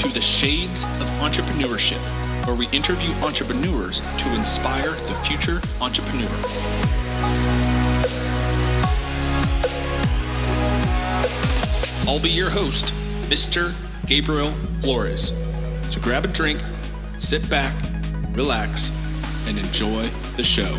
to the Shades of Entrepreneurship, where we interview entrepreneurs to inspire the future entrepreneur. I'll be your host, Mr. Gabriel Flores. So grab a drink, sit back, relax, and enjoy the show.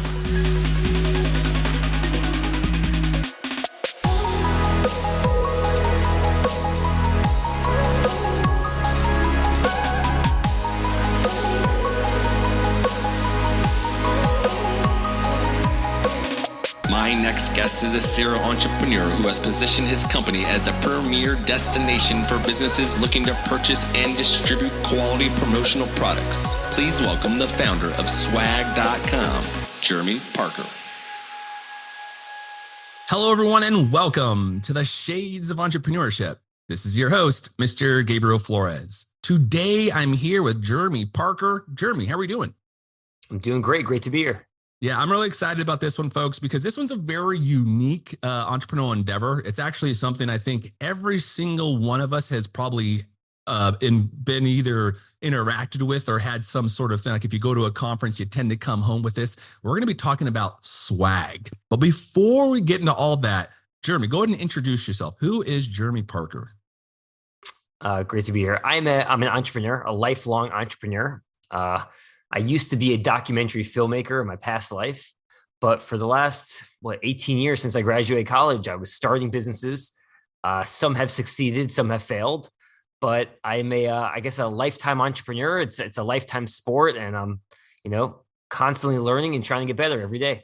My next guest is a serial entrepreneur who has positioned his company as the premier destination for businesses looking to purchase and distribute quality promotional products. Please welcome the founder of swag.com, Jeremy Parker. Hello, everyone, and welcome to the Shades of Entrepreneurship. This is your host, Mr. Gabriel Flores. Today, I'm here with Jeremy Parker. Jeremy, how are we doing? I'm doing great. Great to be here. Yeah, I'm really excited about this one, folks, because this one's a very unique entrepreneurial endeavor. It's actually something I think every single one of us has probably been either interacted with or had some sort of thing. Like if you go to a conference, you tend to come home with this. We're going to be talking about swag. But before we get into all that, Jeremy, go ahead and introduce yourself. Who is Jeremy Parker? Great to be here. I'm an entrepreneur, a lifelong entrepreneur. I used to be a documentary filmmaker in my past life, but for the last, 18 years since I graduated college, I was starting businesses. Some have succeeded, some have failed, but I'm I guess a lifetime entrepreneur. It's a lifetime sport, and I'm, constantly learning and trying to get better every day.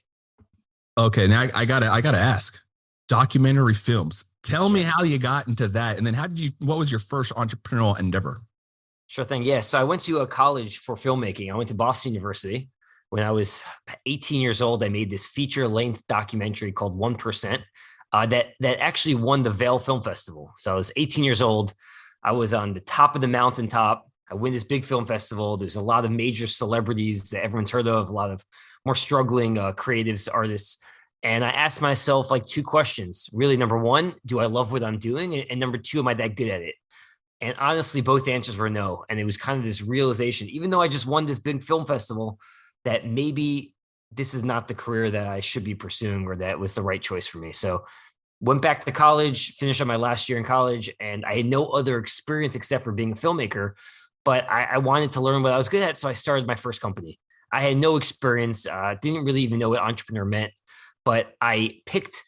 Okay, now I gotta ask, documentary films. Tell me how you got into that, and then what was your first entrepreneurial endeavor? Sure thing. Yeah. So I went to a college for filmmaking. I went to Boston University. When I was 18 years old, I made this feature-length documentary called 1%, that actually won the Vail Film Festival. So I was 18 years old. I was on the top of the mountaintop. I win this big film festival. There's a lot of major celebrities that everyone's heard of, a lot of more struggling creatives, artists. And I asked myself two questions. Really, number one, do I love what I'm doing? And number two, am I that good at it? And honestly, both answers were no. And it was kind of this realization, even though I just won this big film festival, that maybe this is not the career that I should be pursuing, or that was the right choice for me. So went back to college, finished on my last year in college, and I had no other experience except for being a filmmaker, but I wanted to learn what I was good at. So I started my first company. I had no experience, didn't really even know what entrepreneur meant, but I picked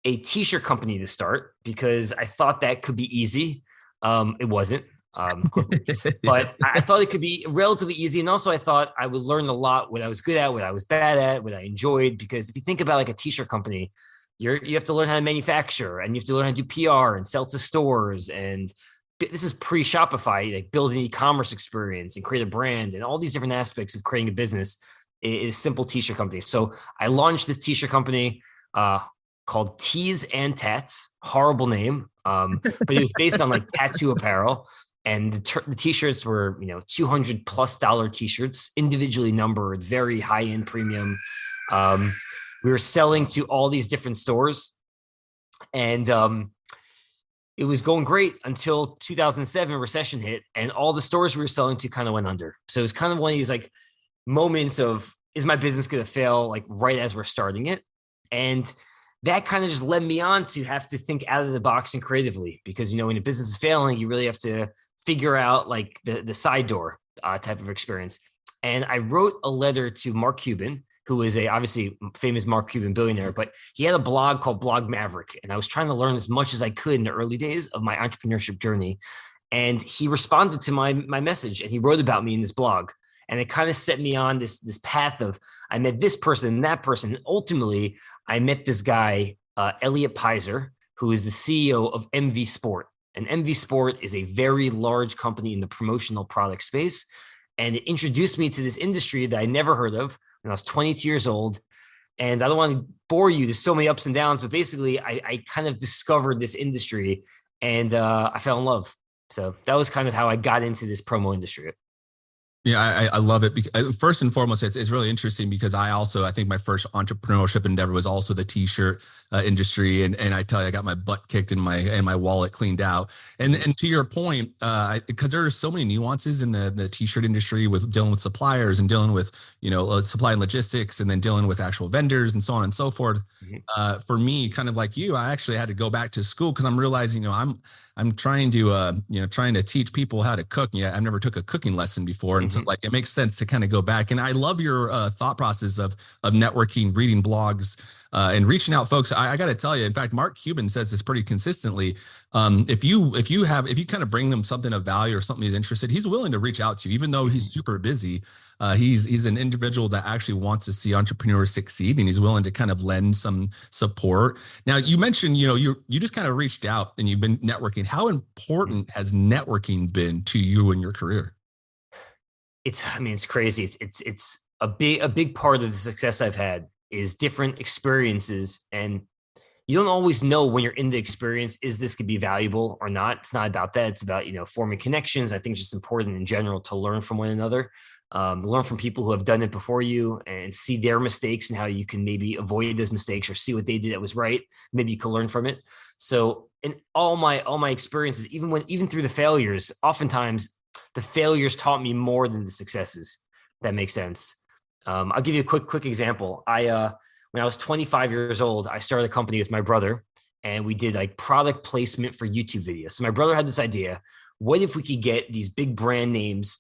a t-shirt company to start because I thought that could be easy. It wasn't, but I thought it could be relatively easy. And also I thought I would learn a lot, what I was good at, what I was bad at, what I enjoyed. Because if you think about a t-shirt company, you have to learn how to manufacture, and you have to learn how to do PR and sell to stores. And this is pre-Shopify, build an e-commerce experience and create a brand, and all these different aspects of creating a business is simple t-shirt company. So I launched this t-shirt company, called Tees and Tats. Horrible name. But it was based on tattoo apparel, and the t-shirts were, $200+ t-shirts, individually numbered, very high-end premium. We were selling to all these different stores, and it was going great until 2007 recession hit, and all the stores we were selling to kind of went under. So it was kind of one of these moments of, is my business going to fail right as we're starting it? And that kind of just led me on to have to think out of the box and creatively, because, when a business is failing, you really have to figure out the side door type of experience. And I wrote a letter to Mark Cuban, who is obviously famous Mark Cuban billionaire, but he had a blog called Blog Maverick. And I was trying to learn as much as I could in the early days of my entrepreneurship journey. And he responded to my message, and he wrote about me in this blog. And it kind of set me on this path of, I met this person and that person. And ultimately, I met this guy, Elliot Pizer, who is the CEO of MV Sport. And MV Sport is a very large company in the promotional product space. And it introduced me to this industry that I never heard of when I was 22 years old. And I don't want to bore you. There's so many ups and downs, but basically I kind of discovered this industry, and I fell in love. So that was kind of how I got into this promo industry. Yeah, I love it. First and foremost, it's really interesting because I think my first entrepreneurship endeavor was also the t-shirt industry, and I tell you, I got my butt kicked and my wallet cleaned out. And to your point, because there are so many nuances in the t-shirt industry with dealing with suppliers and dealing with supply and logistics, and then dealing with actual vendors and so on and so forth. Mhm. For me, kind of like you, I actually had to go back to school because I'm realizing, I'm trying to, trying to teach people how to cook. Yeah, I've never took a cooking lesson before, and so Mhm. like it makes sense to kind of go back. And I love your thought process of networking, reading blogs, and reaching out, folks. I got to tell you, in fact, Mark Cuban says this pretty consistently. If you kind of bring them something of value or something he's interested, he's willing to reach out to you, even though he's super busy. He's an individual that actually wants to see entrepreneurs succeed, and he's willing to kind of lend some support. Now, you mentioned, you just kind of reached out and you've been networking. How important has networking been to you in your career? It's crazy. It's a big part of the success I've had is different experiences, and you don't always know when you're in the experience, is this could be valuable or not. It's not about that. It's about, forming connections. I think it's just important in general to learn from one another, learn from people who have done it before you and see their mistakes and how you can maybe avoid those mistakes or see what they did that was right. Maybe you can learn from it. So in all my experiences, even through the failures, oftentimes the failures taught me more than the successes. That makes sense. I'll give you a quick example. When I was 25 years old, I started a company with my brother, and we did like product placement for YouTube videos. So my brother had this idea: what if we could get these big brand names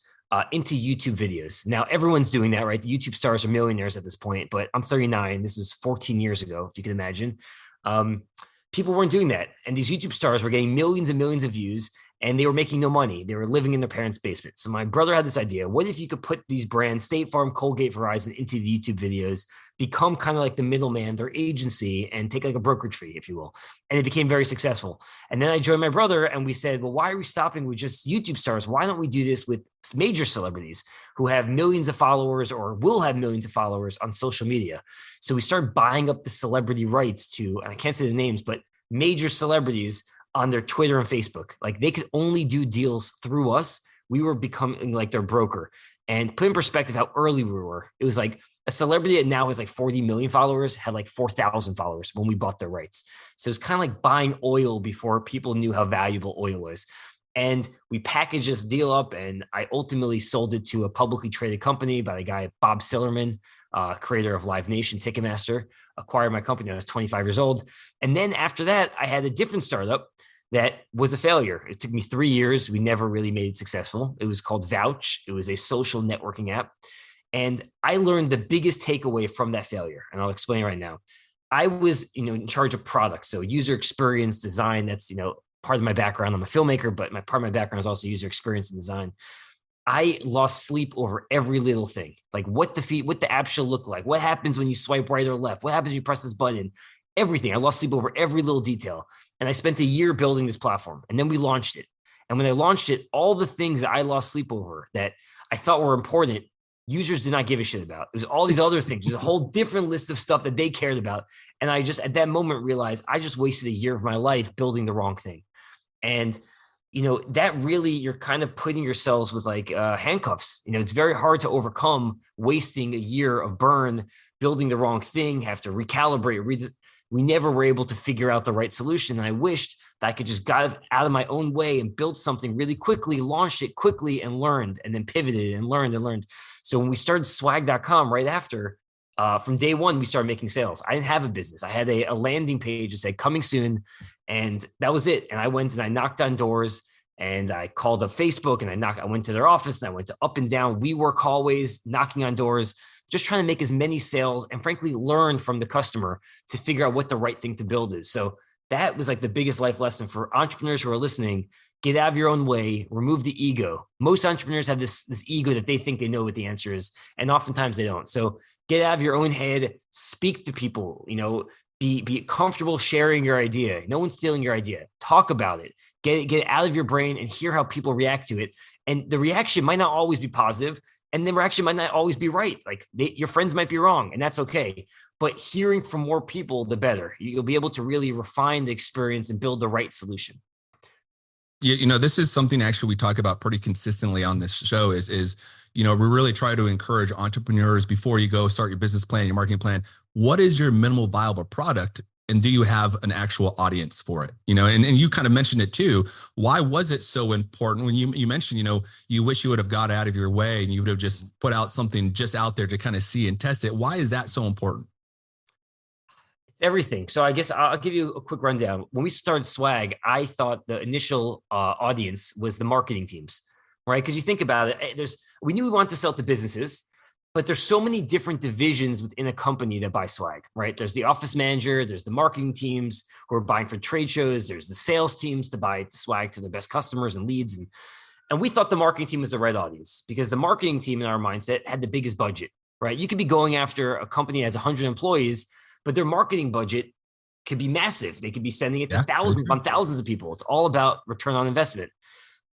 into YouTube videos? Now everyone's doing that, right? The YouTube stars are millionaires at this point, but I'm 39. This was 14 years ago, if you can imagine. People weren't doing that, and these YouTube stars were getting millions and millions of views, and they were making no money. They were living in their parents' basement. So my brother had this idea: what if you could put these brands, State Farm, Colgate, Verizon, into the YouTube videos, become kind of like the middleman, their agency, and take like a brokerage fee, if you will. And it became very successful. And then I joined my brother, and we said, well, why are we stopping with just YouTube stars? Why don't we do this with major celebrities who have millions of followers or will have millions of followers on social media? So we started buying up the celebrity rights to, and I can't say the names, but major celebrities on their Twitter and Facebook. Like they could only do deals through us. We were becoming like their broker. And put in perspective how early we were. It was like a celebrity that now has like 40 million followers had like 4,000 followers when we bought their rights. So it's kind of like buying oil before people knew how valuable oil was. And we packaged this deal up, and I ultimately sold it to a publicly traded company by the guy, Bob Sillerman, creator of Live Nation, Ticketmaster, acquired my company when I was 25 years old. And then after that, I had a different startup that was a failure. It took me 3 years. We never really made it successful. It was called Vouch. It was a social networking app. And I learned the biggest takeaway from that failure, and I'll explain right now. I was, in charge of product. So user experience design, that's, part of my background. I'm a filmmaker, but part of my background is also user experience and design. I lost sleep over every little thing, like what the app should look like, what happens when you swipe right or left, what happens when you press this button, everything. I lost sleep over every little detail. And I spent a year building this platform, and then we launched it. And when I launched it, all the things that I lost sleep over that I thought were important, users did not give a shit about. It was all these other things. There's a whole different list of stuff that they cared about. And I just, at that moment, realized I just wasted a year of my life building the wrong thing. And, that really, you're kind of putting yourselves with like handcuffs. It's very hard to overcome wasting a year of burn, building the wrong thing, have to recalibrate. We never were able to figure out the right solution. And I wished that I could just got out of my own way and build something really quickly, launched it quickly and learned, and then pivoted and learned. So when we started swag.com right after, from day one, we started making sales. I didn't have a business. I had a landing page that said coming soon. And that was it. And I went and I knocked on doors, and I called up Facebook, and I went to their office, and I went to up and down WeWork hallways, knocking on doors, just trying to make as many sales and frankly learn from the customer to figure out what the right thing to build is. So that was like the biggest life lesson for entrepreneurs who are listening. Get out of your own way, remove the ego. Most entrepreneurs have this ego that they think they know what the answer is, and oftentimes they don't. So get out of your own head, speak to people, be comfortable sharing your idea. No one's stealing your idea. Talk about it. Get it out of your brain and hear how people react to it. And the reaction might not always be positive, and the reaction might not always be right. Like your friends might be wrong, and that's okay. But hearing from more people, the better. You'll be able to really refine the experience and build the right solution. Yeah, this is something actually we talk about pretty consistently on this show is we really try to encourage entrepreneurs before you go start your business plan, your marketing plan. What is your minimal viable product? And do you have an actual audience for it? And you kind of mentioned it too. Why was it so important when you mentioned, you wish you would have got out of your way and you would have just put out something just out there to kind of see and test it? Why is that so important? It's everything. So I guess I'll give you a quick rundown. When we started Swag, I thought the initial audience was the marketing teams, right? Because you think about it, we knew we wanted to sell to businesses, but there's so many different divisions within a company that buy swag, right? There's the office manager, there's the marketing teams who are buying for trade shows, there's the sales teams to buy swag to their best customers and leads. And we thought the marketing team was the right audience because the marketing team in our mindset had the biggest budget, right? You could be going after a company that has 100 employees, but their marketing budget could be massive. They could be sending it to thousands on thousands of people. It's all about return on investment.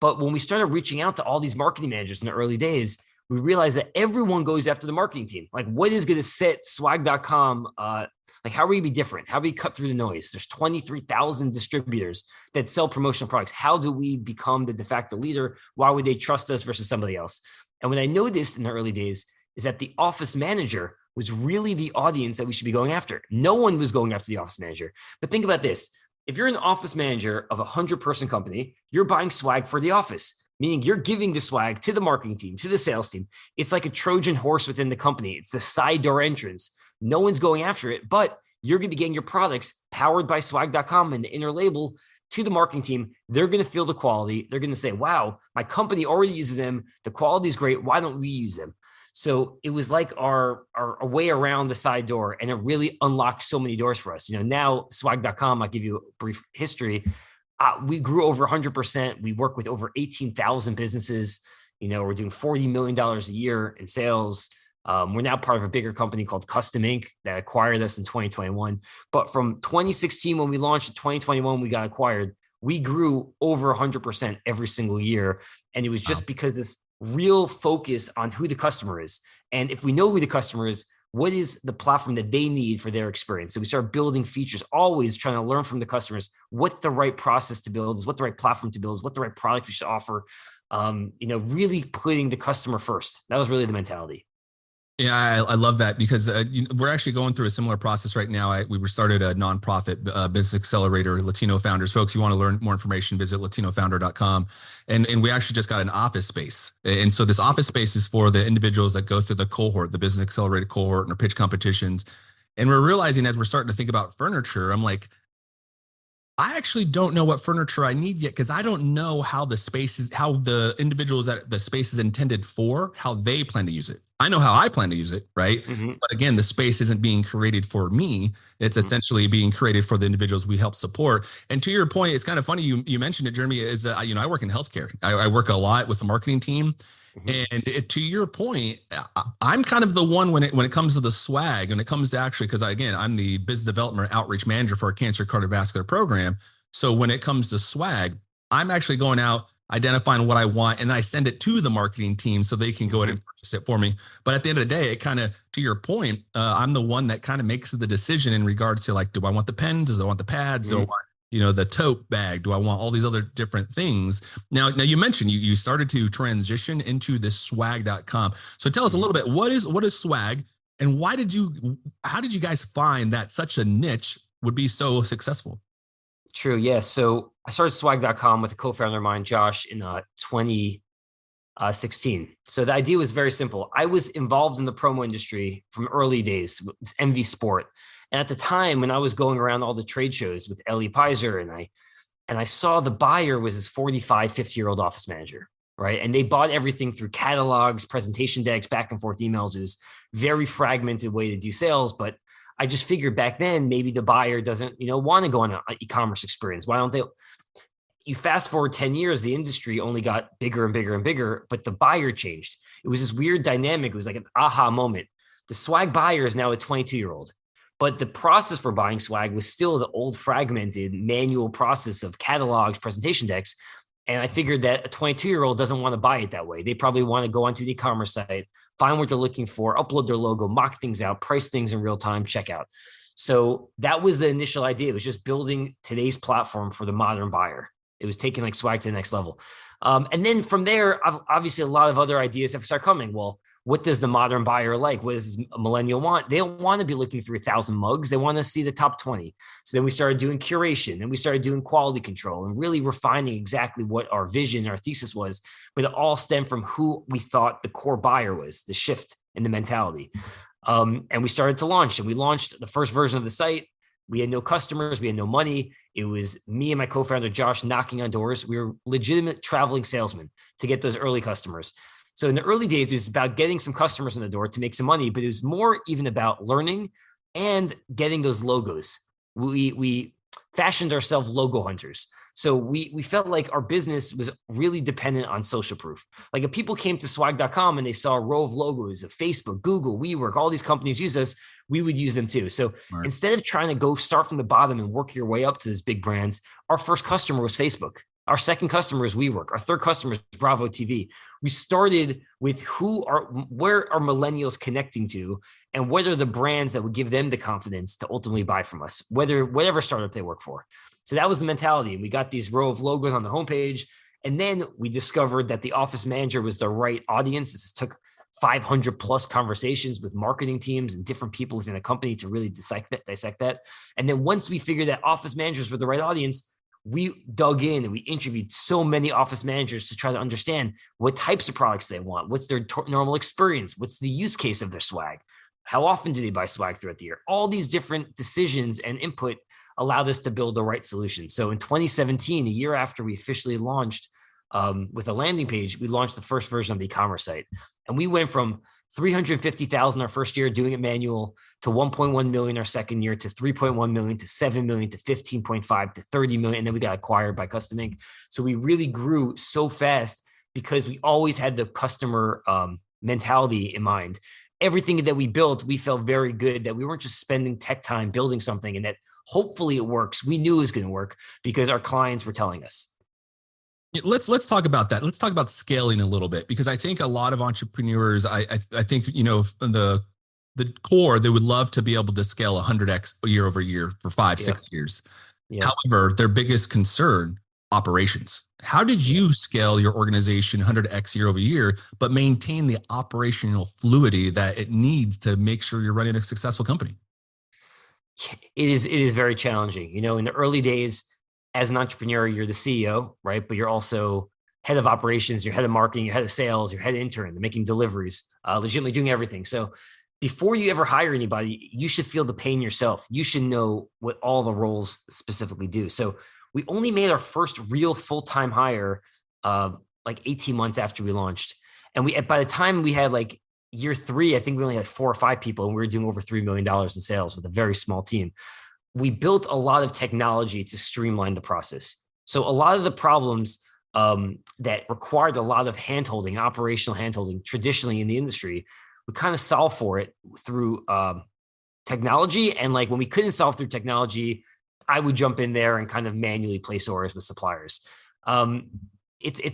But when we started reaching out to all these marketing managers in the early days, we realized that everyone goes after the marketing team. Like, what is going to set swag.com? Like, how are we be different? How do we cut through the noise? There's 23,000 distributors that sell promotional products. How do we become the de facto leader? Why would they trust us versus somebody else? And what I noticed in the early days is that the office manager was really the audience that we should be going after. No one was going after the office manager. But think about this. If you're an office manager of a 100-person company, you're buying swag for the office, meaning you're giving the swag to the marketing team, to the sales team. It's like a Trojan horse within the company. It's the side door entrance. No one's going after it, but you're going to be getting your products powered by swag.com and the inner label to the marketing team. They're going to feel the quality. They're going to say, wow, my company already uses them. The quality is great. Why don't we use them? So it was like our way around the side door, and it really unlocked so many doors for us. Now swag.com, I'll give you a brief history. We grew over 100%. We work with over 18,000 businesses. We're doing $40 million a year in sales. We're now part of a bigger company called Custom Inc. that acquired us in 2021. But from 2016, when we launched, to 2021, we got acquired. We grew over 100% every single year. And it was just because this real focus on who the customer is. And if we know who the customer is, what is the platform that they need for their experience? So we start building features, always trying to learn from the customers what the right process to build is, what the right platform to build is, what the right product we should offer. Really putting the customer first. That was really the mentality. Yeah, I love that because we're actually going through a similar process right now. We started a nonprofit business accelerator, Latino founders. Folks, if you want to learn more information, visit latinofounder.com. And we actually just got an office space. And so this office space is for the individuals that go through the cohort, the business accelerator cohort and our pitch competitions. And we're realizing as we're starting to think about furniture, I'm like, I actually don't know what furniture I need yet because I don't know how the individuals that the space is intended for, how they plan to use it. I know how I plan to use it, right? Mm-hmm. But again, the space isn't being created for me. It's essentially being created for the individuals we help support. And to your point, it's kind of funny you mentioned it, Jeremy, is I work in healthcare. I work a lot with the marketing team. Mm-hmm. And to your point, I'm kind of the one when it comes to the swag, and it comes to actually, because I'm the business development outreach manager for our cancer cardiovascular program. So when it comes to swag, I'm actually going out, identifying what I want, and I send it to the marketing team so they can go ahead and purchase it for me. But at the end of the day, it kind of, to your point, I'm the one that kind of makes the decision in regards to like, do I want the pens? Do I want the pads? Do I want the tote bag? Do I want all these other different things? Now you mentioned you started to transition into this swag.com. So tell us a little bit, what is swag, and how did you guys find that such a niche would be so successful? True. Yeah. So I started swag.com with a co-founder of mine, Josh, in 2016. So the idea was very simple. I was involved in the promo industry from early days with MV Sport. And at the time when I was going around all the trade shows with Ellie Pizer, and I saw the buyer was this 45, 50-year-old office manager, right? And they bought everything through catalogs, presentation decks, back and forth emails. It was very fragmented way to do sales. But I just figured back then, maybe the buyer doesn't, want to go on an e-commerce experience. Why don't they? You fast forward 10 years, the industry only got bigger and bigger and bigger, but the buyer changed. It was this weird dynamic. It was like an aha moment. The swag buyer is now a 22-year-old. But the process for buying swag was still the old fragmented manual process of catalogs, presentation decks. And I figured that a 22-year-old doesn't want to buy it that way. They probably want to go onto the e-commerce site, find what they're looking for, upload their logo, mock things out, price things in real time, check out. So that was the initial idea. It was just building today's platform for the modern buyer. It was taking like swag to the next level. And then from there, obviously a lot of other ideas have started coming. Well, what does the modern buyer like? What does a millennial want? They don't want to be looking through 1,000 mugs. They want to see the top 20. So then we started doing curation and we started doing quality control and really refining exactly what our vision, our thesis was. But it all stemmed from who we thought the core buyer was, the shift in the mentality. And we started to launch, and we launched the first version of the site. We had no customers. We had no money. It was me and my co-founder, Josh, knocking on doors. We were legitimate traveling salesmen to get those early customers. So in the early days, it was about getting some customers in the door to make some money, but it was more even about learning and getting those logos. We fashioned ourselves logo hunters. So we felt like our business was really dependent on social proof. Like if people came to swag.com and they saw a row of logos of Facebook, Google, WeWork, all these companies use us, we would use them too. So instead of trying to go start from the bottom and work your way up to these big brands, our first customer was Facebook. Our second customer is WeWork. Our third customer is Bravo TV. We started with where are millennials connecting to, and what are the brands that would give them the confidence to ultimately buy from us, whatever startup they work for. So that was the mentality. We got these row of logos on the homepage, and then we discovered that the office manager was the right audience. This took 500 plus conversations with marketing teams and different people within a company to really dissect that. And then once we figured that office managers were the right audience, we dug in and we interviewed so many office managers to try to understand what types of products they want, what's their normal experience, what's the use case of their swag, how often do they buy swag throughout the year. All these different decisions and input allowed us to build the right solution. So in 2017, a year after we officially launched with a landing page, we launched the first version of the e-commerce site. And we went from 350,000 our first year doing it manual to 1.1 million our second year to 3.1 million to 7 million to 15.5 to 30 million. And then we got acquired by Custom Ink. So we really grew so fast because we always had the customer mentality in mind. Everything that we built, we felt very good that we weren't just spending tech time building something and that hopefully it works. We knew it was going to work because our clients were telling us. Let's talk about that. Let's talk about scaling a little bit, because I think a lot of entrepreneurs, I think, the core, they would love to be able to scale 100x year over year for 5-6 years. Yeah. However, their biggest concern, operations. How did you scale your organization 100x year over year, but maintain the operational fluidity that it needs to make sure you're running a successful company? It is very challenging. In the early days, as an entrepreneur, you're the CEO, right? But you're also head of operations, you're head of marketing, you're head of sales, you're head of intern, making deliveries, legitimately doing everything. So before you ever hire anybody, you should feel the pain yourself. You should know what all the roles specifically do. So we only made our first real full-time hire like 18 months after we launched. And by the time we had like year 3, I think we only had 4 or 5 people, and we were doing over $3 million in sales with a very small team. We built a lot of technology to streamline the process. So a lot of the problems that required a lot of handholding, operational handholding, traditionally in the industry, we kind of solve for it through technology. And like when we couldn't solve through technology, I would jump in there and kind of manually place orders with suppliers. I guess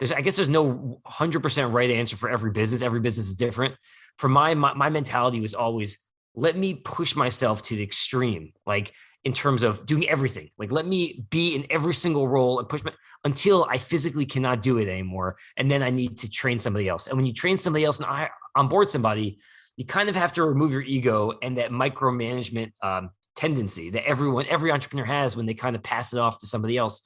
there's no 100% right answer for every business. Every business is different. For my mentality was always, let me push myself to the extreme, like in terms of doing everything. Like, let me be in every single role and until I physically cannot do it anymore. And then I need to train somebody else. And when you train somebody else and I onboard somebody, you kind of have to remove your ego and that micromanagement tendency that every entrepreneur has when they kind of pass it off to somebody else.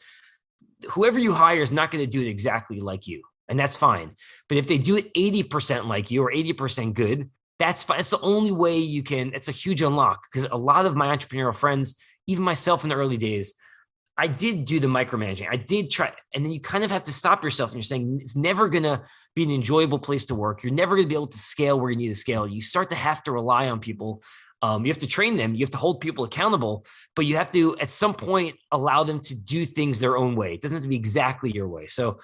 Whoever you hire is not going to do it exactly like you, and that's fine. But if they do it 80% like you or 80% good, that's fine. It's the only way you can. It's a huge unlock, because a lot of my entrepreneurial friends, even myself in the early days, I did do the micromanaging. I did try. And then you kind of have to stop yourself, and you're saying it's never going to be an enjoyable place to work. You're never going to be able to scale where you need to scale. You start to have to rely on people. You have to train them. You have to hold people accountable, but you have to, at some point, allow them to do things their own way. It doesn't have to be exactly your way. So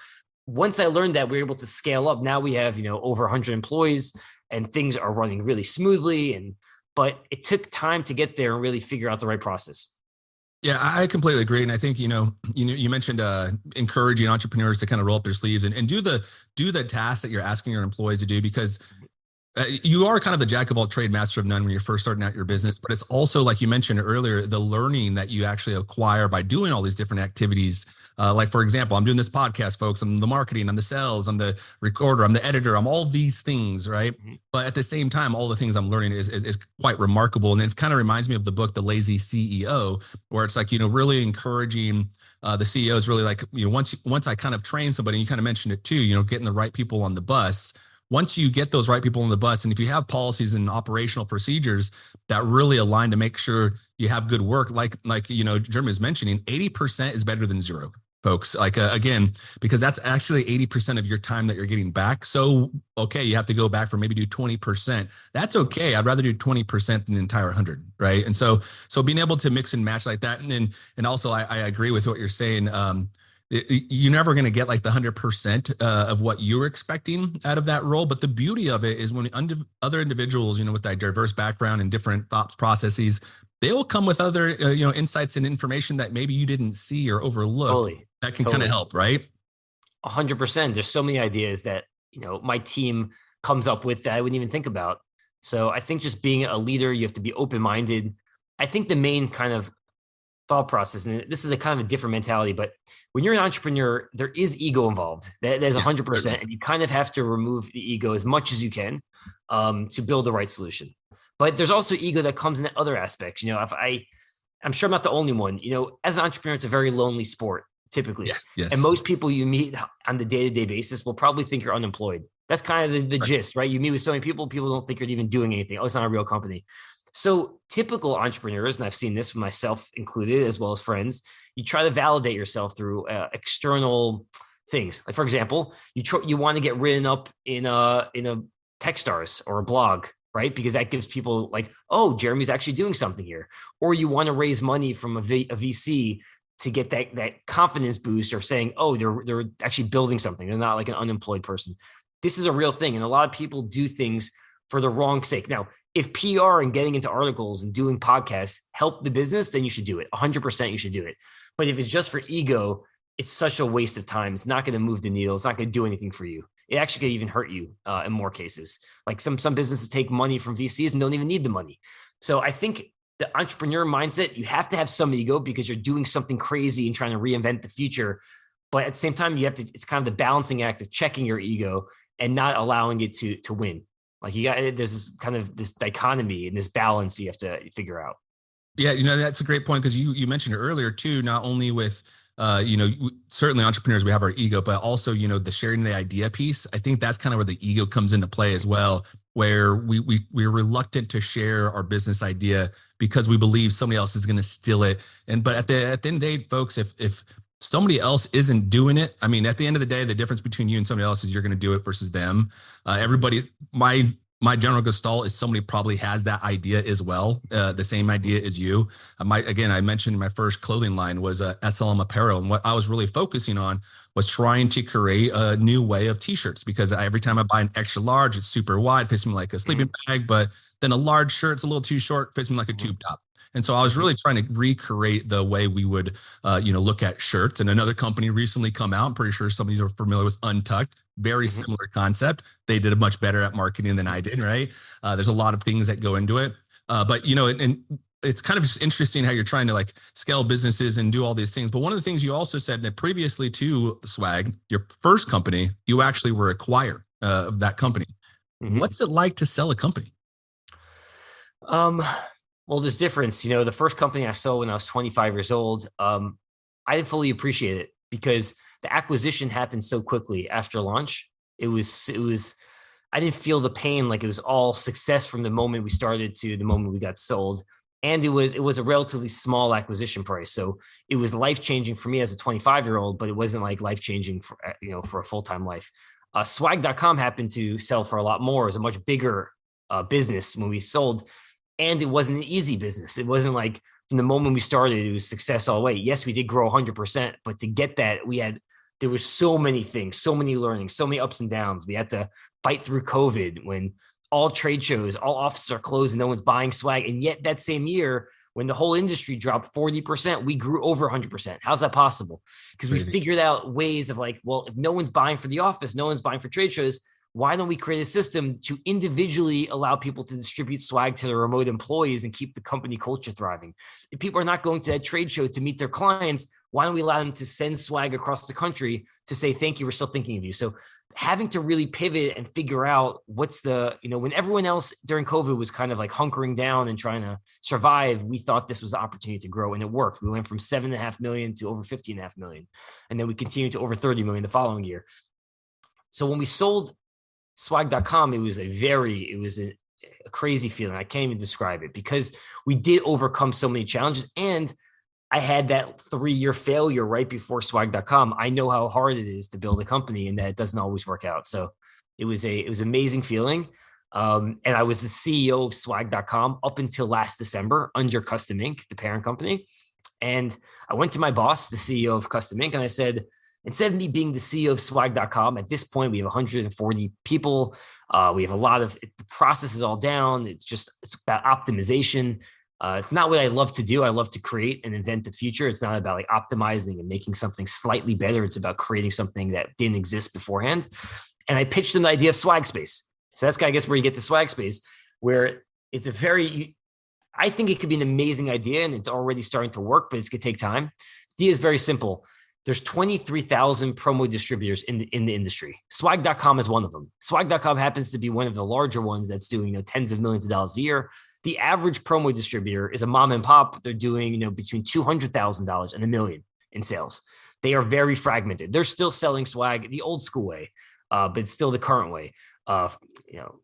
once I learned that, we were able to scale up. Now we have, over 100 employees, and things are running really smoothly. But it took time to get there and really figure out the right process. Yeah, I completely agree. And I think, you mentioned encouraging entrepreneurs to kind of roll up their sleeves and do the tasks that you're asking your employees to do, because You are kind of the jack of all trade, master of none when you're first starting out your business, but it's also, like you mentioned earlier, the learning that you actually acquire by doing all these different activities. Like, for example, I'm doing this podcast, folks. I'm the marketing, I'm the sales, I'm the recorder, I'm the editor, I'm all these things, right? Mm-hmm. But at the same time, all the things I'm learning is quite remarkable. And it kind of reminds me of the book, The Lazy CEO, where it's like, really encouraging the CEOs really like, once I kind of train somebody, and you kind of mentioned it too, getting the right people on the bus. Once you get those right people on the bus, and if you have policies and operational procedures that really align to make sure you have good work, like Jeremy is mentioning, 80% is better than zero, folks. Like again, because that's actually 80% of your time that you're getting back. So okay, you have to go back for maybe do 20%. That's okay. I'd rather do 20% than the entire 100, right? And so being able to mix and match like that, and also I agree with what you're saying. You're never going to get like the 100% of what you're expecting out of that role. But the beauty of it is when other individuals, with that diverse background and different thought processes, they will come with other, insights and information that maybe you didn't see or overlook. Totally. That can kind of help, right? 100%. There's so many ideas that, my team comes up with that I wouldn't even think about. So I think just being a leader, you have to be open-minded. I think the main kind of thought process, and this is a kind of a different mentality, but when you're an entrepreneur, there is ego involved. There's 100%, and you kind of have to remove the ego as much as you can to build the right solution. But there's also ego that comes in other aspects. I'm sure I'm not the only one. As an entrepreneur, it's a very lonely sport typically, yes. And most people you meet on the day-to-day basis will probably think you're unemployed. That's kind of the gist, right? You meet with so many people don't think you're even doing anything. Oh, it's not a real company. So typical entrepreneurs, and I've seen this with myself included, as well as friends, you try to validate yourself through external things. Like, for example, you want to get written up in a Techstars or a blog, right? Because that gives people like, oh, Jeremy's actually doing something here. Or you want to raise money from a VC to get that confidence boost, or saying, oh, they're actually building something. They're not like an unemployed person. This is a real thing. And a lot of people do things for the wrong sake. Now, if PR and getting into articles and doing podcasts help the business, then you should do it. 100% you should do it. But if it's just for ego, it's such a waste of time. It's not going to move the needle. It's not going to do anything for you. It actually could even hurt you in more cases. Like some businesses take money from VCs and don't even need the money. So I think the entrepreneur mindset, you have to have some ego because you're doing something crazy and trying to reinvent the future. But at the same time, it's kind of the balancing act of checking your ego and not allowing it to win. Like there's this dichotomy and this balance you have to figure out. Yeah, that's a great point, because you mentioned it earlier too. Not only with certainly entrepreneurs, we have our ego, but also the sharing the idea piece. I think that's kind of where the ego comes into play as well, where we're reluctant to share our business idea because we believe somebody else is going to steal it. But at the end of the day, folks, if somebody else isn't doing it, I mean, at the end of the day, the difference between you and somebody else is you're going to do it versus them. Everybody, my general gestalt is somebody probably has that idea as well, the same idea as you. I mentioned my first clothing line was SLM apparel, and what I was really focusing on was trying to create a new way of t-shirts, because every time I buy an extra large, it's super wide, fits me like a sleeping bag, but then a large shirt's a little too short, fits me like a tube top. And so I was really trying to recreate the way we would, look at shirts. And another company recently come out. I'm pretty sure some of you are familiar with Untucked. Very similar concept. They did a much better at marketing than I did, right? There's a lot of things that go into it. But and it's kind of just interesting how you're trying to like scale businesses and do all these things. But one of the things you also said that previously to Swag, your first company, you actually were acquired of that company. Mm-hmm. What's it like to sell a company? Well, there's difference. The first company I sold when I was 25 years old, I didn't fully appreciate it because the acquisition happened so quickly after launch. It was, I didn't feel the pain. Like it was all success from the moment we started to the moment we got sold. And it was a relatively small acquisition price. So it was life-changing for me as a 25-year-old, but it wasn't like life-changing for a full-time life. Swag.com happened to sell for a lot more. It was a much bigger business when we sold. And it wasn't an easy business. It wasn't like from the moment we started, it was success all the way. Yes, we did grow 100%, but to get that, there was so many things, so many learnings, so many ups and downs. We had to fight through COVID when all trade shows, all offices are closed and no one's buying swag. And yet that same year, when the whole industry dropped 40%, we grew over 100%. How's that possible? Because we figured out ways of like, well, if no one's buying for the office, no one's buying for trade shows, why don't we create a system to individually allow people to distribute swag to their remote employees and keep the company culture thriving? If people are not going to that trade show to meet their clients, why don't we allow them to send swag across the country to say, thank you, we're still thinking of you? So having to really pivot and figure out what's the, when everyone else during COVID was kind of like hunkering down and trying to survive, we thought this was an opportunity to grow, and it worked. We went from 7.5 million to over 15.5 million. And then we continued to over 30 million the following year. So when we sold swag.com, it was a crazy feeling. I can't even describe it, because we did overcome so many challenges. And I had that 3-year failure right before swag.com. I know how hard it is to build a company and that it doesn't always work out. So it was an amazing feeling. And I was the CEO of swag.com up until last December under Custom Ink, the parent company. And I went to my boss, the CEO of Custom Ink, and I said, instead of me being the CEO of swag.com, at this point, we have 140 people. We have a lot of the process is all down. It's about optimization. It's not what I love to do. I love to create and invent the future. It's not about like optimizing and making something slightly better. It's about creating something that didn't exist beforehand. And I pitched them the idea of Swag Space. So that's, I guess, where you get the Swag Space, where it's I think it could be an amazing idea, and it's already starting to work, but it's going to take time. The idea is very simple. There's 23,000 promo distributors in the industry. Swag.com is one of them. Swag.com happens to be one of the larger ones that's doing tens of millions of dollars a year. The average promo distributor is a mom and pop. They're doing between $200,000 and $1 million in sales. They are very fragmented. They're still selling swag the old school way, but it's still the current way.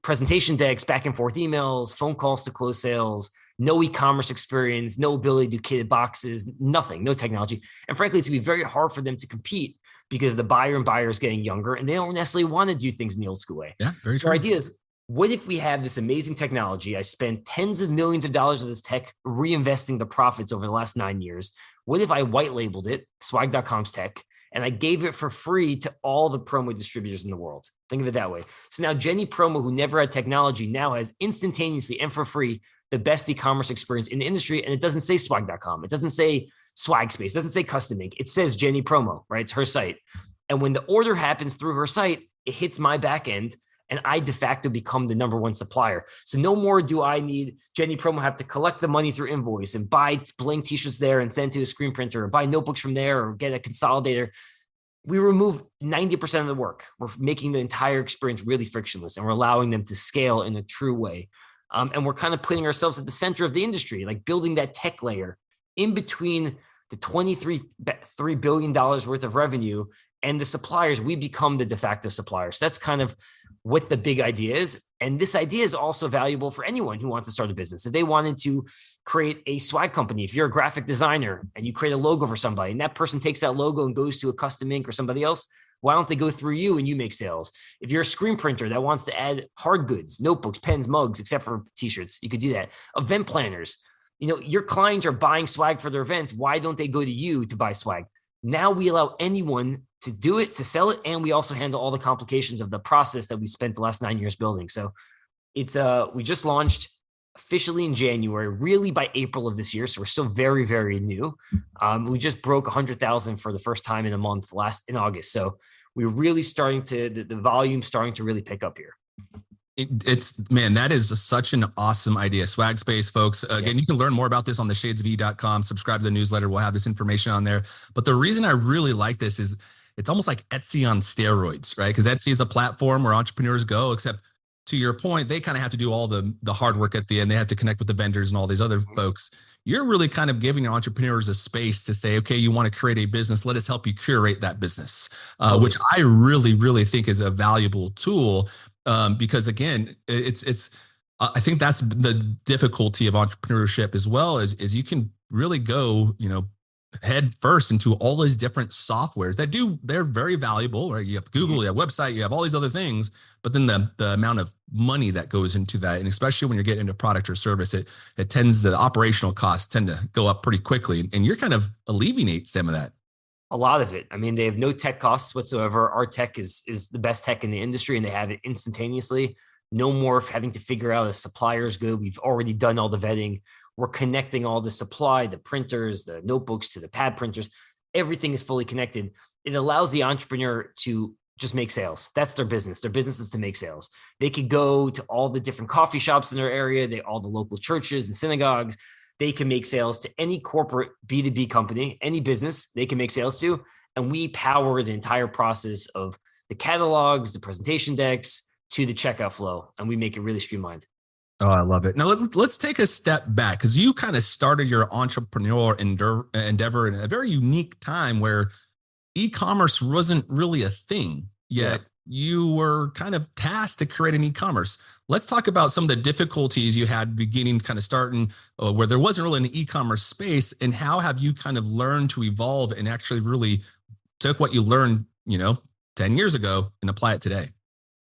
Presentation decks, back and forth emails, phone calls to close sales, no e-commerce experience, no ability to do kitted boxes, nothing, no technology. And frankly, it's going to be very hard for them to compete because the buyer is getting younger and they don't necessarily want to do things in the old school way. Yeah, very so our idea is, what if we have this amazing technology? I spent tens of millions of dollars of this tech reinvesting the profits over the last 9 years. What if I white labeled it, swag.com's tech, and I gave it for free to all the promo distributors in the world? Think of it that way. So now Jenny Promo, who never had technology, now has instantaneously and for free the best e-commerce experience in the industry. And it doesn't say swag.com. It doesn't say Swag Space. It doesn't say Custom Ink. It says Jenny Promo, right? It's her site. And when the order happens through her site, it hits my back end, and I de facto become the number one supplier. So no more do I need Jenny Promo have to collect the money through invoice and buy blank t-shirts there and send to a screen printer, or buy notebooks from there, or get a consolidator. We remove 90% of the work. We're making the entire experience really frictionless, and we're allowing them to scale in a true way. And we're kind of putting ourselves at the center of the industry, like building that tech layer in between the $23 billion worth of revenue and the suppliers. We become the de facto suppliers. So that's kind of what the big idea is. And this idea is also valuable for anyone who wants to start a business. If they wanted to create a swag company, if you're a graphic designer and you create a logo for somebody, and that person takes that logo and goes to a Custom Ink or somebody else, why don't they go through you and you make sales? If you're a screen printer that wants to add hard goods, notebooks, pens, mugs, except for t-shirts, you could do that. Event planners, your clients are buying swag for their events. Why don't they go to you to buy swag? Now we allow anyone to do it, to sell it, and we also handle all the complications of the process that we spent the last 9 years building. So it's we just launched officially in January, really by April of this year. So we're still very, very new. We just broke 100,000 for the first time in a month in August. So we're really starting to, the volume starting to really pick up here. Man, that is such an awesome idea. Swag Space, folks. Again, You can learn more about this on the shadesofE.com. Subscribe to the newsletter. We'll have this information on there. But the reason I really like this is it's almost like Etsy on steroids, right? Because Etsy is a platform where entrepreneurs go, except to your point, they kind of have to do all the hard work at the end. They have to connect with the vendors and all these other folks. You're really kind of giving your entrepreneurs a space to say, okay, you want to create a business. Let us help you curate that business, which I really, really think is a valuable tool. Because again, I think that's the difficulty of entrepreneurship as well, is you can really go, head first into all these different softwares they're very valuable, right? You have Google, you have website, you have all these other things, but then the amount of money that goes into that, and especially when you're getting into product or service, the operational costs tend to go up pretty quickly, and you're kind of alleviate some of that. A lot of it. I mean, they have no tech costs whatsoever. Our tech is the best tech in the industry, and they have it instantaneously. No more having to figure out a supplier's good. We've already done all the vetting. We're connecting all the supply, the printers, the notebooks to the pad printers. Everything is fully connected. It allows the entrepreneur to just make sales. That's their business. Their business is to make sales. They could go to all the different coffee shops in their area, all the local churches and synagogues. They can make sales to any corporate B2B company, any business they can make sales to. And we power the entire process of the catalogs, the presentation decks to the checkout flow. And we make it really streamlined. Oh, I love it. Now let's take a step back, because you kind of started your entrepreneur endeavor in a very unique time where e-commerce wasn't really a thing yet. Yeah. You were kind of tasked to create an e-commerce. Let's talk about some of the difficulties you had beginning, kind of starting where there wasn't really an e-commerce space, and how have you kind of learned to evolve and actually really took what you learned, 10 years ago and apply it today?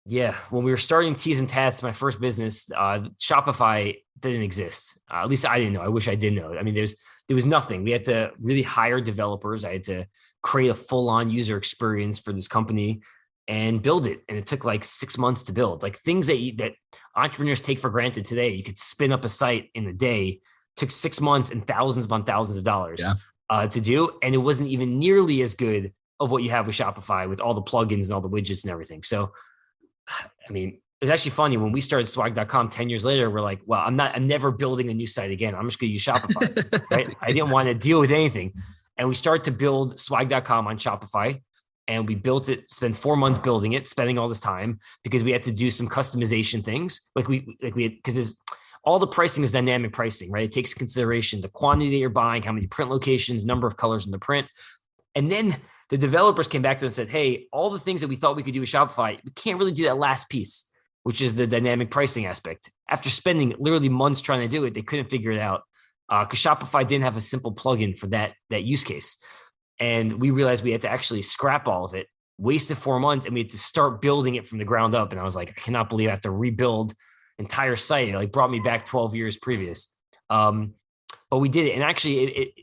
Yeah. When we were starting Tees and Tats, my first business, Shopify didn't exist. At least I didn't know. I wish I did know. I mean, there was nothing. We had to really hire developers. I had to create a full-on user experience for this company and build it. And it took like 6 months to build. Like things that entrepreneurs take for granted today. You could spin up a site in a day. Took 6 months and thousands upon thousands of dollars to do. And it wasn't even nearly as good of what you have with Shopify with all the plugins and all the widgets and everything. So, I mean, it's actually funny when we started swag.com 10 years later, we're like, well, I'm never building a new site again. I'm just going to use Shopify, right? I didn't want to deal with anything. And we started to build swag.com on Shopify, and we built it, spent 4 months building it, spending all this time because we had to do some customization things. Because all the pricing is dynamic pricing, right? It takes consideration the quantity that you're buying, how many print locations, number of colors in the print. And then the developers came back to us and said, hey, all the things that we thought we could do with Shopify, we can't really do that last piece, which is the dynamic pricing aspect. After spending literally months trying to do it, they couldn't figure it out because Shopify didn't have a simple plugin for that use case. And we realized we had to actually scrap all of it, wasted 4 months, and we had to start building it from the ground up. And I was like, I cannot believe I have to rebuild entire site. It brought me back 12 years previous. But we did it. And actually,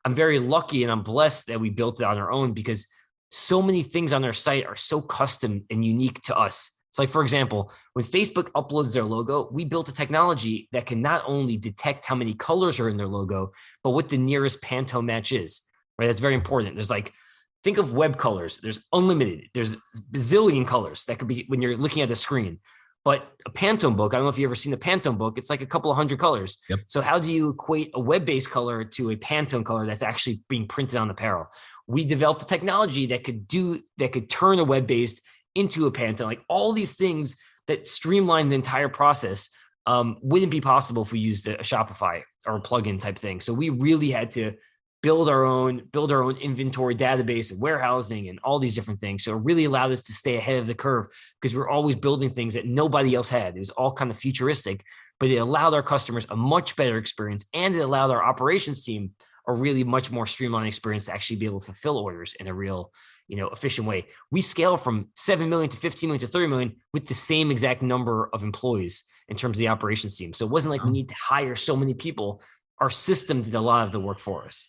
I'm very lucky and I'm blessed that we built it on our own because so many things on our site are so custom and unique to us. It's like, for example, when Facebook uploads their logo, we built a technology that can not only detect how many colors are in their logo, but what the nearest Pantone match is, right? That's very important. There's think of web colors. There's unlimited. There's a bazillion colors that could be when you're looking at the screen. But a Pantone book, I don't know if you've ever seen a Pantone book. It's like a couple of hundred colors. Yep. So how do you equate a web-based color to a Pantone color that's actually being printed on apparel? We developed a technology that could turn a web-based into a Pantone. Like all these things that streamline the entire process wouldn't be possible if we used a Shopify or a plugin type thing. So we really had to build our own inventory database and warehousing and all these different things. So it really allowed us to stay ahead of the curve because we're always building things that nobody else had. It was all kind of futuristic, but it allowed our customers a much better experience, and it allowed our operations team a really much more streamlined experience to actually be able to fulfill orders in a real, efficient way. We scale from 7 million to 15 million to 30 million with the same exact number of employees in terms of the operations team. So it wasn't like we need to hire so many people. Our system did a lot of the work for us.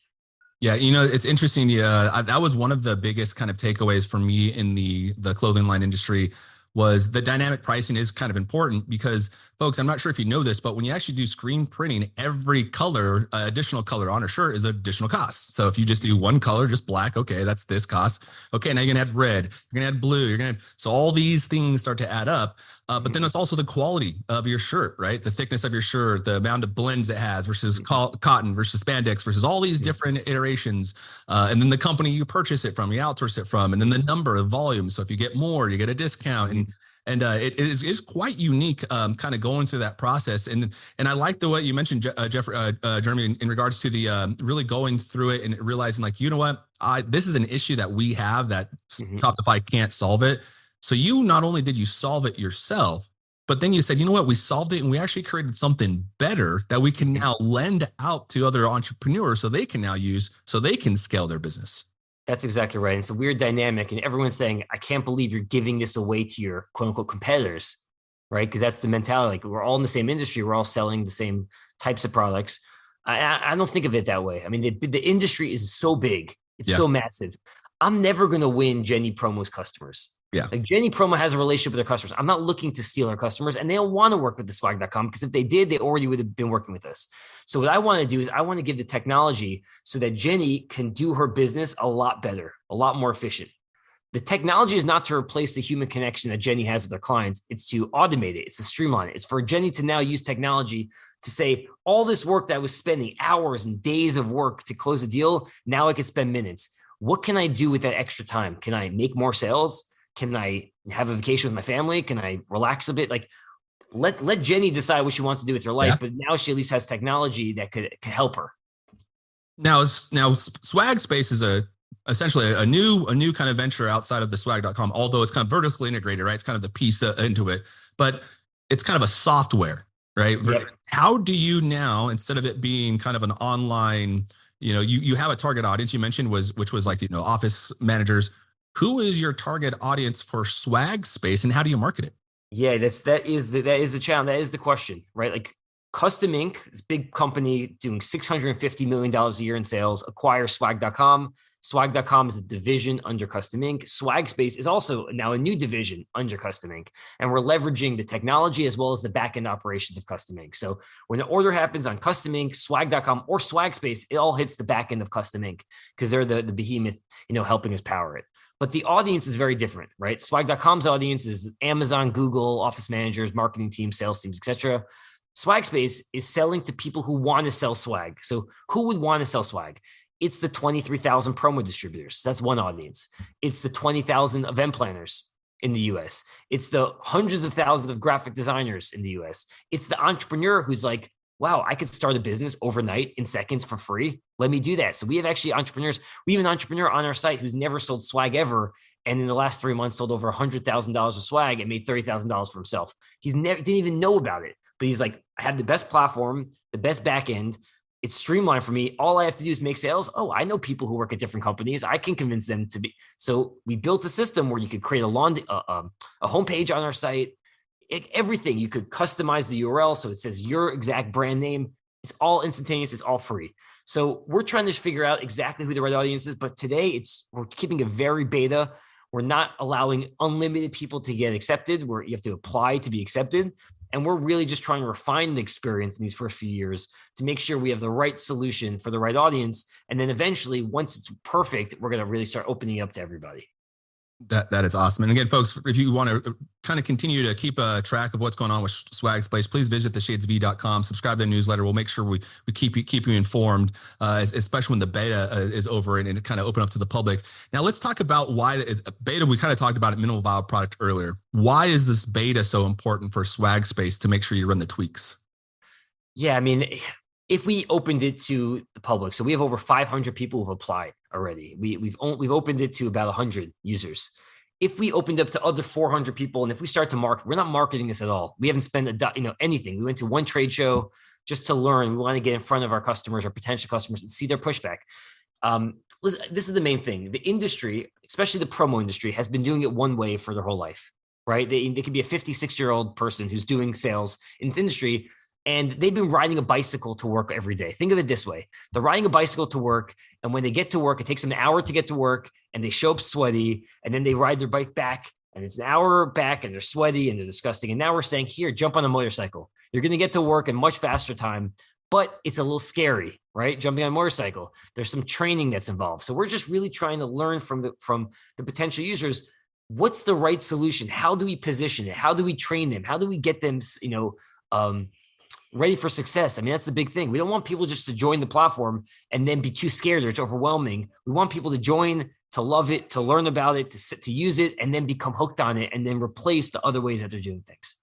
Yeah, it's interesting. That was one of the biggest kind of takeaways for me in the clothing line industry was the dynamic pricing is kind of important because, folks, I'm not sure if you know this, but when you actually do screen printing, every color, additional color on a shirt is additional cost. So if you just do one color, just black, okay, that's this cost. Okay, now you're gonna add red, you're gonna add blue, so all these things start to add up. But then it's also the quality of your shirt, right? The thickness of your shirt, the amount of blends it has versus cotton versus spandex versus all these different iterations. And then the company you purchase it from, you outsource it from, and then the number of volume. So if you get more, you get a discount. And it is quite unique, kind of going through that process. And I like the way you mentioned, Jeremy, in regards to the really going through it and realizing, like, you know what, this is an issue that we have that Shopify can't solve it. So you not only did you solve it yourself, but then you said, you know what, we solved it and we actually created something better that we can now lend out to other entrepreneurs so they can now use, so they can scale their business. That's exactly right. And it's a weird dynamic. And everyone's saying, I can't believe you're giving this away to your quote unquote competitors, right? Because that's the mentality. Like, we're all in the same industry. We're all selling the same types of products. I don't think of it that way. I mean, the industry is so big. It's so massive. I'm never going to win Jenny Promo's customers. Yeah. Like, Jenny Promo has a relationship with their customers. I'm not looking to steal our customers, and they don't want to work with the swag.com because if they did, they already would have been working with us. So what I want to do is I want to give the technology so that Jenny can do her business a lot better, a lot more efficient. The technology is not to replace the human connection that Jenny has with her clients. It's to automate it. It's to streamline it. It's for Jenny to now use technology to say, all this work that I was spending hours and days of work to close a deal, now I can spend minutes. What can I do with that extra time? Can I make more sales? Can I have a vacation with my family? Can I relax a bit? Like, let Jenny decide what she wants to do with her life, but now she at least has technology that could help her. Now Swag Space is essentially a new kind of venture outside of the swag.com, although it's kind of vertically integrated, right? It's kind of the piece into it, but it's kind of a software, right? Yep. How do you now, instead of it being kind of an online, you have a target audience you mentioned which was like, office managers. Who is your target audience for Swag Space and how do you market it? Yeah, that is the challenge. That is the question, right? Like Custom Ink, this big company doing $650 million a year in sales, acquires swag.com. Swag.com is a division under Custom Ink. Swag Space is also now a new division under Custom Ink. And we're leveraging the technology as well as the back-end operations of Custom Ink. So when the order happens on Custom Ink, Swag.com, or Swag Space, it all hits the back end of Custom Ink because they're the behemoth, helping us power it. But the audience is very different, right? Swag.com's audience is Amazon, Google, office managers, marketing teams, sales teams, etc. Swag Space is selling to people who want to sell swag. So who would want to sell swag? It's the 23,000 promo distributors. That's one audience. It's the 20,000 event planners in the US. It's the hundreds of thousands of graphic designers in the US. It's the entrepreneur who's like, wow, I could start a business overnight in seconds for free. Let me do that. So we have actually entrepreneurs. We have an entrepreneur on our site who's never sold swag ever. And in the last 3 months sold over $100,000 of swag and made $30,000 for himself. He's never didn't even know about it, but he's like, I have the best platform, the best back end. It's streamlined for me. All I have to do is make sales. Oh, I know people who work at different companies. I can convince them to be. So we built a system where you could create a homepage on our site. Everything. You could customize the URL so it says your exact brand name. It's all instantaneous. It's all free. So we're trying to figure out exactly who the right audience is. But today we're keeping it very beta. We're not allowing unlimited people to get accepted where you have to apply to be accepted. And we're really just trying to refine the experience in these first few years to make sure we have the right solution for the right audience. And then eventually, once it's perfect, we're going to really start opening up to everybody. That is awesome. And again, folks, if you want to kind of continue to keep a track of what's going on with Swag Space, please visit theshadesv.com, subscribe to the newsletter. We'll make sure we keep you informed, especially when the beta is over and kind of open up to the public. Now, let's talk about why beta. We kind of talked about it, minimal viable product earlier. Why is this beta so important for Swag Space to make sure you run the tweaks? Yeah, I mean, if we opened it to the public, so we have over 500 people who've applied already. We've opened it to about 100 users. If we opened up to other 400 people, and if we start to market, we're not marketing this at all. We haven't spent anything. We went to one trade show just to learn. We want to get in front of our customers, our potential customers, and see their pushback. This is the main thing. The industry, especially the promo industry, has been doing it one way for their whole life, right? They could be a 56-year-old person who's doing sales in this industry, and they've been riding a bicycle to work every day. Think of it this way. They're riding a bicycle to work. And when they get to work, it takes them an hour to get to work and they show up sweaty. And then they ride their bike back and it's an hour back and they're sweaty and they're disgusting. And now we're saying, here, jump on a motorcycle. You're going to get to work in much faster time, but it's a little scary, right? Jumping on a motorcycle. There's some training that's involved. So we're just really trying to learn from the potential users. What's the right solution? How do we position it? How do we train them? How do we get them, ready for success? I mean, that's the big thing. We don't want people just to join the platform and then be too scared or it's overwhelming. We want people to join, to love it, to learn about it, to use it, and then become hooked on it and then replace the other ways that they're doing things.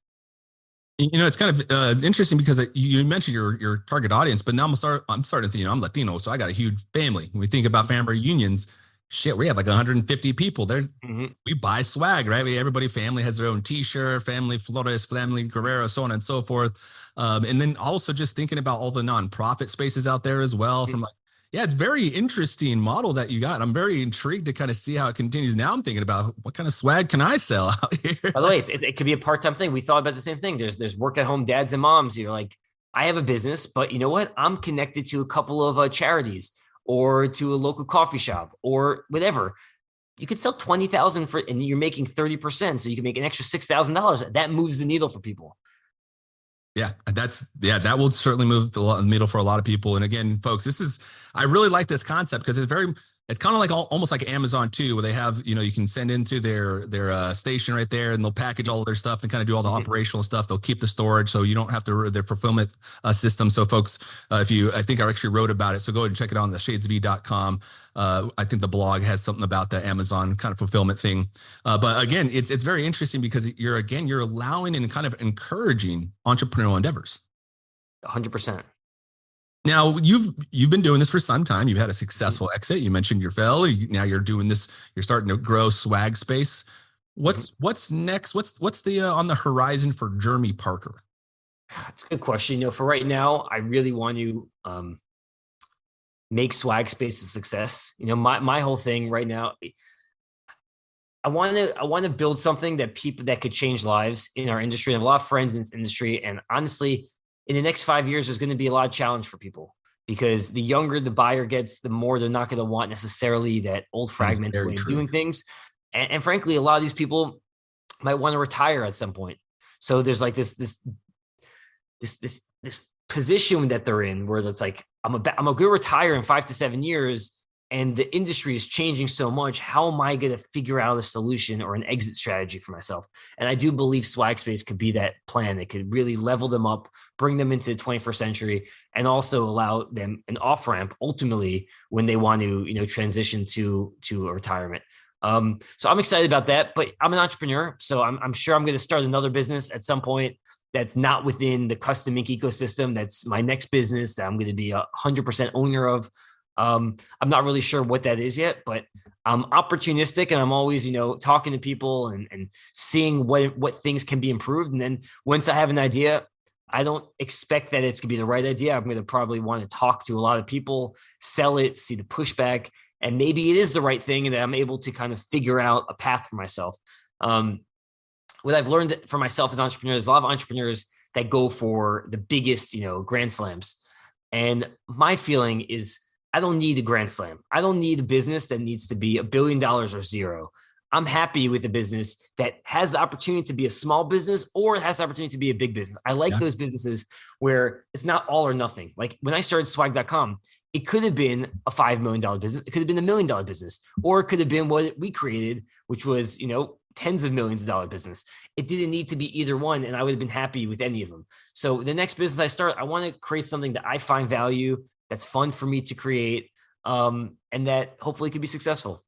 It's kind of interesting because you mentioned your target audience, but now I'm starting to think, I'm Latino, so I got a huge family. When we think about family reunions, shit, we have like 150 people there. Mm-hmm. We buy swag, right? Everybody, family has their own t-shirt, family Flores, family Guerrero, so on and so forth. And then also just thinking about all the nonprofit spaces out there as well. Mm-hmm. It's very interesting model that you got. I'm very intrigued to kind of see how it continues. Now I'm thinking about what kind of swag can I sell out here? By the way, it could be a part-time thing. We thought about the same thing. There's work at home dads and moms. You're like, I have a business, but you know what? I'm connected to a couple of charities or to a local coffee shop or whatever. You could sell 20,000 and you're making 30%. So you can make an extra $6,000. That moves the needle for people. Yeah, that will certainly move the needle for a lot of people. And again, folks, I really like this concept because it's very, It's kind of like almost like Amazon too, where they have, you can send into their station right there, and they'll package all of their stuff and kind of do all the operational stuff. They'll keep the storage, so you don't have to their fulfillment system. So folks, I think I actually wrote about it. So go ahead and check it out on the shadesofE.com. I think the blog has something about the Amazon kind of fulfillment thing. But again, it's very interesting because you're allowing and kind of encouraging entrepreneurial endeavors. 100%. Now you've been doing this for some time. You've had a successful exit. You mentioned your fail. Now you're doing this. You're starting to grow Swag Space. What's next? What's the on the horizon for Jeremy Parker? That's a good question. For right now, I really want to make Swag Space a success. My whole thing right now, I want to build something that could change lives in our industry. I have a lot of friends in this industry, and honestly, in the next 5 years, there's going to be a lot of challenge for people, because the younger the buyer gets, the more they're not going to want necessarily that old fragmented way of doing things. And frankly, a lot of these people might want to retire at some point. So there's like this position that they're in where it's like, I'm going to retire in 5 to 7 years, and the industry is changing so much. How am I going to figure out a solution or an exit strategy for myself? And I do believe Swag Space could be that plan. It could really level them up, bring them into the 21st century, and also allow them an off-ramp ultimately when they want to, transition to a retirement. So I'm excited about that, but I'm an entrepreneur. So I'm sure I'm going to start another business at some point that's not within the custom ink ecosystem. That's my next business that I'm going to be 100% owner of. I'm not really sure what that is yet, but I'm opportunistic, and I'm always, talking to people and seeing what things can be improved. And then once I have an idea, I don't expect that it's going to be the right idea. I'm going to probably want to talk to a lot of people, sell it, see the pushback, and maybe it is the right thing, and that I'm able to kind of figure out a path for myself. What I've learned for myself as an entrepreneur, there's a lot of entrepreneurs that go for the biggest, grand slams. And my feeling is, I don't need a grand slam. I don't need a business that needs to be $1 billion or zero. I'm happy with a business that has the opportunity to be a small business, or it has the opportunity to be a big business. I like those businesses where it's not all or nothing. Like when I started swag.com, it could have been a $5 million business. It could have been $1 million business, or it could have been what we created, which was, tens of millions of dollar business. It didn't need to be either one, and I would have been happy with any of them. So the next business I start, I want to create something that I find value, that's fun for me to create, and that hopefully could be successful.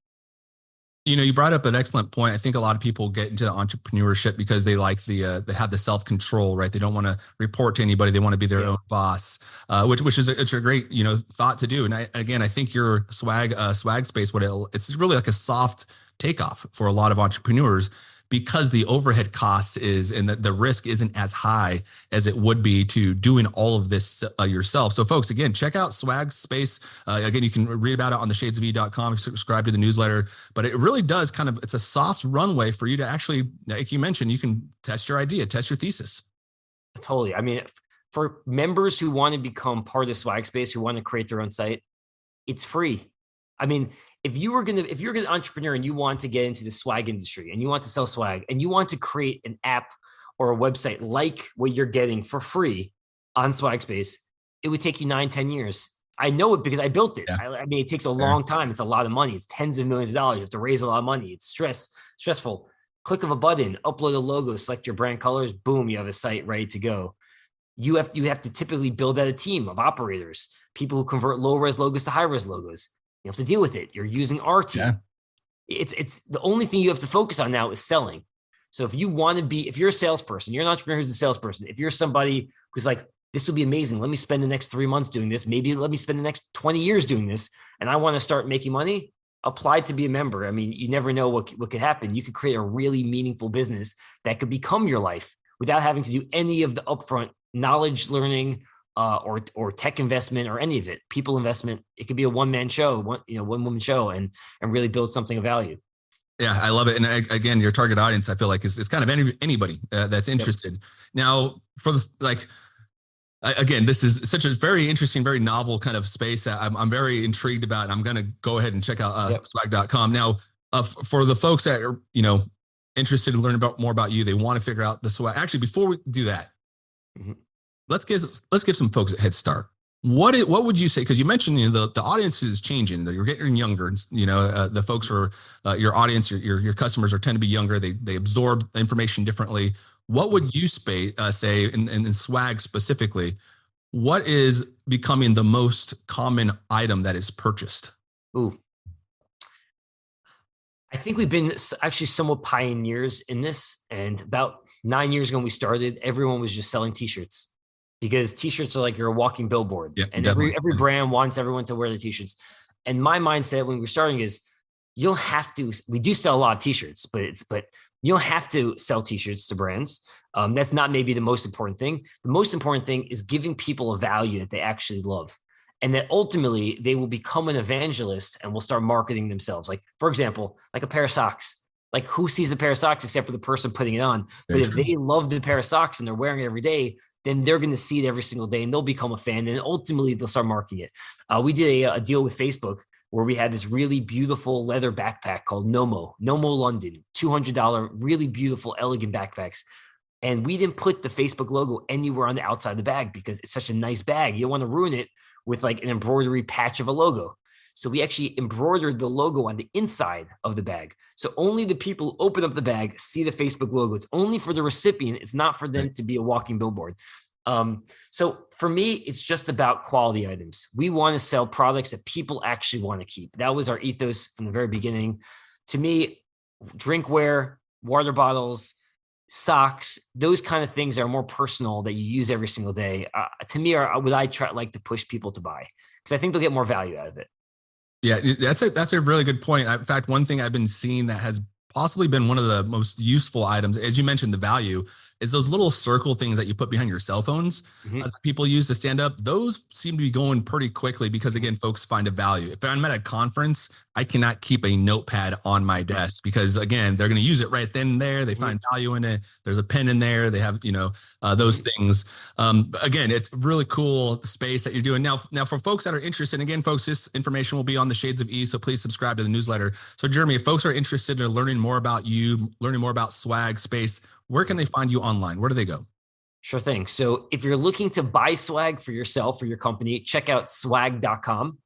You brought up an excellent point. I think a lot of people get into entrepreneurship because they like they have the self-control, right? They don't want to report to anybody. They want to be their own boss, which is it's a great, thought to do. And I think your swag space, it's really like a soft takeoff for a lot of entrepreneurs, because the overhead costs and the risk isn't as high as it would be to doing all of this yourself. So folks, again, check out Swag Space. Again, you can read about it on the shadesofE.com, subscribe to the newsletter, but it really does it's a soft runway for you to actually, like you mentioned, you can test your idea, test your thesis. Totally. I mean, for members who want to become part of Swag Space, who want to create their own site, it's free. I mean, if you're an entrepreneur and you want to get into the swag industry and you want to sell swag and you want to create an app or a website like what you're getting for free on Swag Space, it would take you 9-10 years. I know it because I built it. Yeah. I mean, it takes a long time. It's a lot of money. It's tens of millions of dollars. You have to raise a lot of money. It's stressful. Click of a button, upload a logo, select your brand colors, boom, you have a site ready to go. You have to typically build out a team of operators, people who convert low-res logos to high-res logos. You have to deal with it. You're using our team. Yeah. It's the only thing you have to focus on now is selling. So if you're a salesperson, you're an entrepreneur who's a salesperson. If you're somebody who's like, this will be amazing. Let me spend the next 3 months doing this. Maybe let me spend the next 20 years doing this. And I want to start making money. Apply to be a member. I mean, you never know what could happen. You could create a really meaningful business that could become your life without having to do any of the upfront knowledge learning, or tech investment or any of it, people investment. It could be a one-man show, one woman show, and really build something of value. Yeah, I love it. And again, your target audience, I feel like is kind of anybody that's interested. Yep. Now, for again, this is such a very interesting, very novel kind of space that I'm very intrigued about. And I'm going to go ahead and check out swag.com. Now, for the folks that are, interested in learning more about you, they want to figure out the swag. Actually, before we do that, let's give some folks a head start. What would you say? Because you mentioned, the audience is changing. You're getting younger. The folks are your audience, your customers tend to be younger. They absorb information differently. What would you say in swag specifically? What is becoming the most common item that is purchased? Ooh, I think we've been actually somewhat pioneers in this. And about 9 years ago when we started, everyone was just selling t-shirts, because t-shirts are like you're a walking billboard. Yeah, And definitely. every brand wants everyone to wear the t-shirts. And my mindset when we're starting is, you don't have to. We do sell a lot of t-shirts, but you don't have to sell t-shirts to brands. That's not maybe the most important thing. The most important thing is giving people a value that they actually love, and that ultimately they will become an evangelist and will start marketing themselves. Like, for example, like a pair of socks. Like, who sees a pair of socks except for the person putting it on? But if they love the pair of socks and they're wearing it every day, then they're going to see it every single day and they'll become a fan, and ultimately they'll start marketing it. We did a deal with Facebook where we had this really beautiful leather backpack called Nomo London, $200, really beautiful, elegant backpacks. And we didn't put the Facebook logo anywhere on the outside of the bag because it's such a nice bag. You don't want to ruin it with like an embroidery patch of a logo. So we actually embroidered the logo on the inside of the bag. So only the people who open up the bag see the Facebook logo. It's only for the recipient. It's not for them to be a walking billboard. So for me, it's just about quality items. We want to sell products that people actually want to keep. That was our ethos from the very beginning. To me, drinkware, water bottles, socks, those kind of things are more personal that you use every single day. To me, are what I like to push people to buy, because I think they'll get more value out of it. Yeah, that's a really good point. In fact, one thing I've been seeing that has possibly been one of the most useful items, as you mentioned, the value, is those little circle things that you put behind your cell phones that people use to stand up. Those seem to be going pretty quickly because, again, folks find a value. If I'm at a conference, I cannot keep a notepad on my desk because, again, they're going to use it right then and there. They find value in it. There's a pen in there. They have, those things. Again, it's really cool space that you're doing. Now for folks that are interested, again, folks, this information will be on the Shades of E, so please subscribe to the newsletter. So, Jeremy, if folks are interested in learning more about you, learning more about swag space, where can they find you online? Where do they go? Sure thing. So if you're looking to buy swag for yourself or your company, check out swag.com.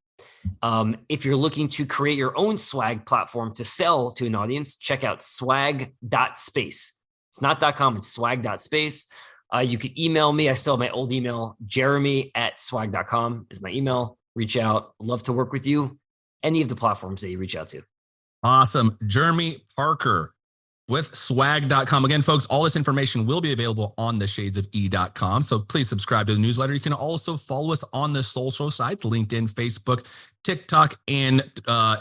If you're looking to create your own swag platform to sell to an audience, check out swag.space. It's not .com, it's swag.space. You can email me. I still have my old email, jeremy@swag.com is my email. Reach out. Love to work with you. Any of the platforms that you reach out to. Awesome. Jeremy Parker with swag.com. Again, folks, all this information will be available on the shadesofE.com. So please subscribe to the newsletter. You can also follow us on the social sites, LinkedIn, Facebook, TikTok, and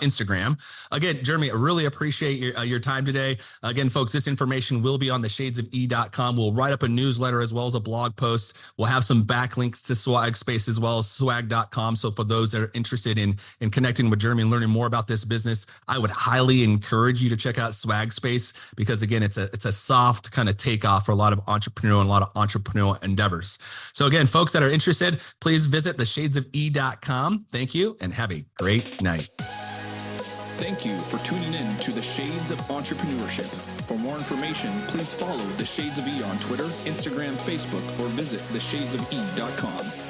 Instagram. Again, Jeremy, I really appreciate your time today. Again, folks, this information will be on the shadesofE.com. We'll write up a newsletter as well as a blog post. We'll have some backlinks to Swag Space as well as swag.com. So for those that are interested in connecting with Jeremy and learning more about this business, I would highly encourage you to check out Swag Space because, again, it's a soft kind of takeoff for a lot of entrepreneurial endeavors. So again, folks that are interested, please visit the shadesofE.com. Thank you and have a great night. Thank you for tuning in to the Shades of Entrepreneurship. For more information, please follow the Shades of E on Twitter, Instagram, Facebook, or visit theshadesofE.com.